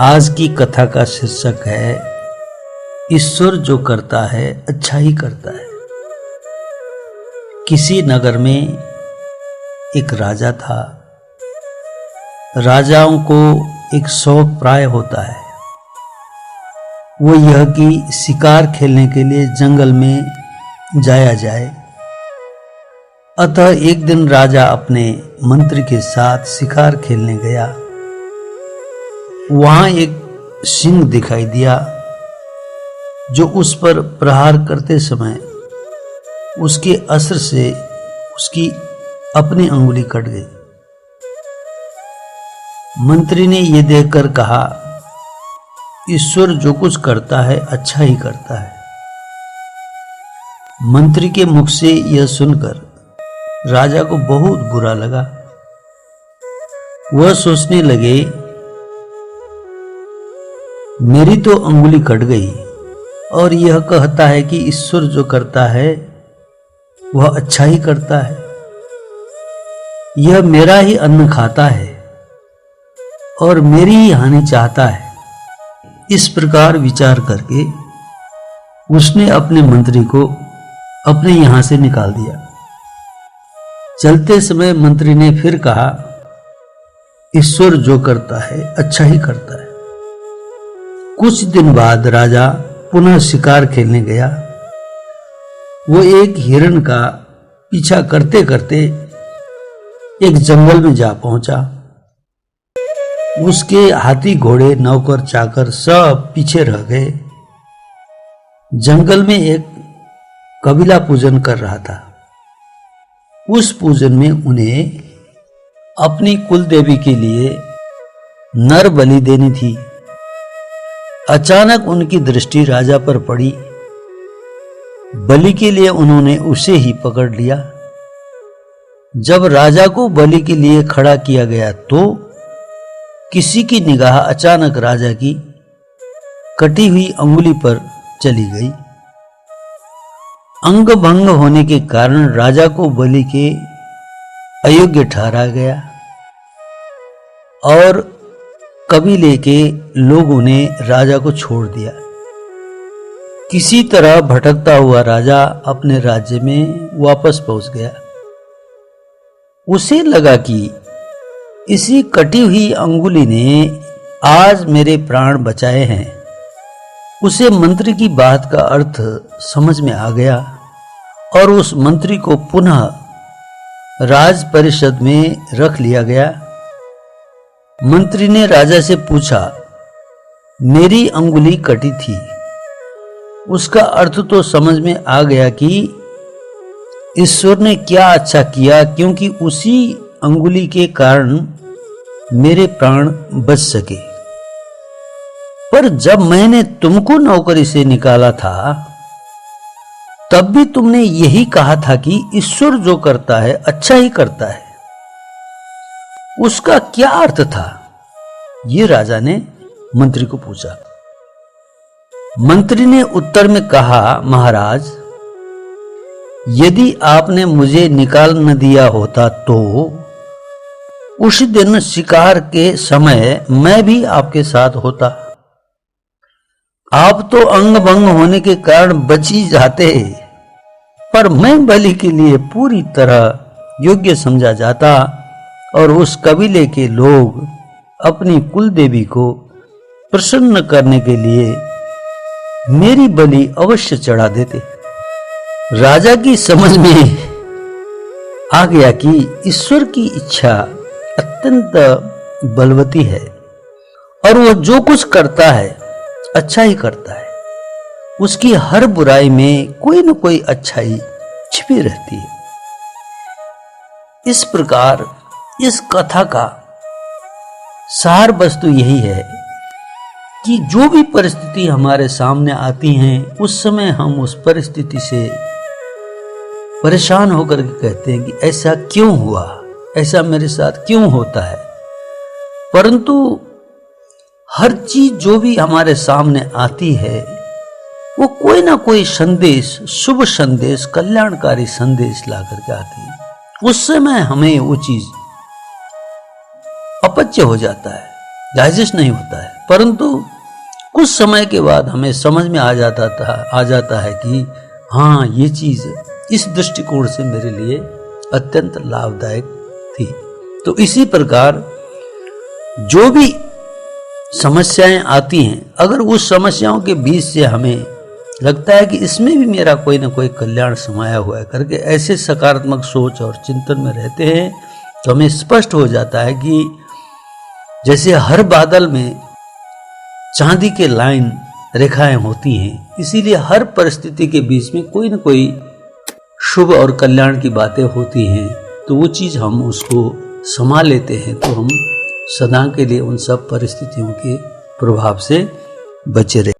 आज की कथा का शीर्षक है ईश्वर जो करता है अच्छा ही करता है। किसी नगर में एक राजा था। राजाओं को एक शौक प्राय होता है, वो यह कि शिकार खेलने के लिए जंगल में जाया जाए। अतः एक दिन राजा अपने मंत्री के साथ शिकार खेलने गया। वहां एक सिंह दिखाई दिया जो उस पर प्रहार करते समय उसके अस्त्र से उसकी अपनी अंगुली कट गई। मंत्री ने यह देखकर कहा, ईश्वर जो कुछ करता है अच्छा ही करता है। मंत्री के मुख से यह सुनकर राजा को बहुत बुरा लगा। वह सोचने लगे, मेरी तो अंगुली कट गई और यह कहता है कि ईश्वर जो करता है वह अच्छा ही करता है। यह मेरा ही अन्न खाता है और मेरी ही हानि चाहता है। इस प्रकार विचार करके उसने अपने मंत्री को अपने यहां से निकाल दिया। चलते समय मंत्री ने फिर कहा, ईश्वर जो करता है अच्छा ही करता है। कुछ दिन बाद राजा पुनः शिकार खेलने गया। वो एक हिरण का पीछा करते करते एक जंगल में जा पहुंचा। उसके हाथी घोड़े नौकर चाकर सब पीछे रह गए। जंगल में एक कबीला पूजन कर रहा था। उस पूजन में उन्हें अपनी कुल देवी के लिए नर बलि देनी थी। अचानक उनकी दृष्टि राजा पर पड़ी। बलि के लिए उन्होंने उसे ही पकड़ लिया। जब राजा को बलि के लिए खड़ा किया गया तो किसी की निगाह अचानक राजा की कटी हुई अंगुली पर चली गई। अंग भंग होने के कारण राजा को बलि के अयोग्य ठहराया गया और कबीले के लोगों ने राजा को छोड़ दिया। किसी तरह भटकता हुआ राजा अपने राज्य में वापस पहुंच गया। उसे लगा कि इसी कटी हुई अंगुली ने आज मेरे प्राण बचाए हैं। उसे मंत्री की बात का अर्थ समझ में आ गया और उस मंत्री को पुनः राज परिषद में रख लिया गया। मंत्री ने राजा से पूछा, मेरी अंगुली कटी थी। उसका अर्थ तो समझ में आ गया कि ईश्वर ने क्या अच्छा किया, क्योंकि उसी अंगुली के कारण मेरे प्राण बच सके। पर जब मैंने तुमको नौकरी से निकाला था तब भी तुमने यही कहा था कि ईश्वर जो करता है अच्छा ही करता है। उसका क्या अर्थ था? ये राजा ने मंत्री को पूछा। मंत्री ने उत्तर में कहा, महाराज, यदि आपने मुझे निकाल न दिया होता तो उस दिन शिकार के समय मैं भी आपके साथ होता। आप तो अंग भंग होने के कारण बच ही जाते, पर मैं बलि के लिए पूरी तरह योग्य समझा जाता और उस कबीले के लोग अपनी कुल देवी को प्रसन्न करने के लिए मेरी बलि अवश्य चढ़ा देते। राजा की समझ में आ गया कि ईश्वर की इच्छा अत्यंत बलवती है और वह जो कुछ करता है अच्छा ही करता है। उसकी हर बुराई में कोई न कोई अच्छाई छिपी रहती है। इस प्रकार इस कथा का सार वस्तु यही है कि जो भी परिस्थिति हमारे सामने आती हैं उस समय हम उस परिस्थिति से परेशान होकर के कहते हैं कि ऐसा क्यों हुआ, ऐसा मेरे साथ क्यों होता है। परंतु हर चीज जो भी हमारे सामने आती है वो कोई ना कोई संदेश, शुभ संदेश, कल्याणकारी संदेश ला करके आती है। उस समय हमें वो चीज अपच्य हो जाता है, डाइजेस्ट नहीं होता है, परंतु कुछ समय के बाद हमें समझ में आ जाता है कि हाँ, ये चीज इस दृष्टिकोण से मेरे लिए अत्यंत लाभदायक थी। तो इसी प्रकार जो भी समस्याएं आती हैं, अगर उस समस्याओं के बीच से हमें लगता है कि इसमें भी मेरा कोई ना कोई कल्याण समाया हुआ है करके ऐसे सकारात्मक सोच और चिंतन में रहते हैं, तो हमें स्पष्ट हो जाता है कि जैसे हर बादल में चांदी के लाइन रेखाएं होती हैं, इसीलिए हर परिस्थिति के बीच में कोई ना कोई शुभ और कल्याण की बातें होती हैं। तो वो चीज हम उसको संभाल लेते हैं, तो हम सदा के लिए उन सब परिस्थितियों के प्रभाव से बचे रहे।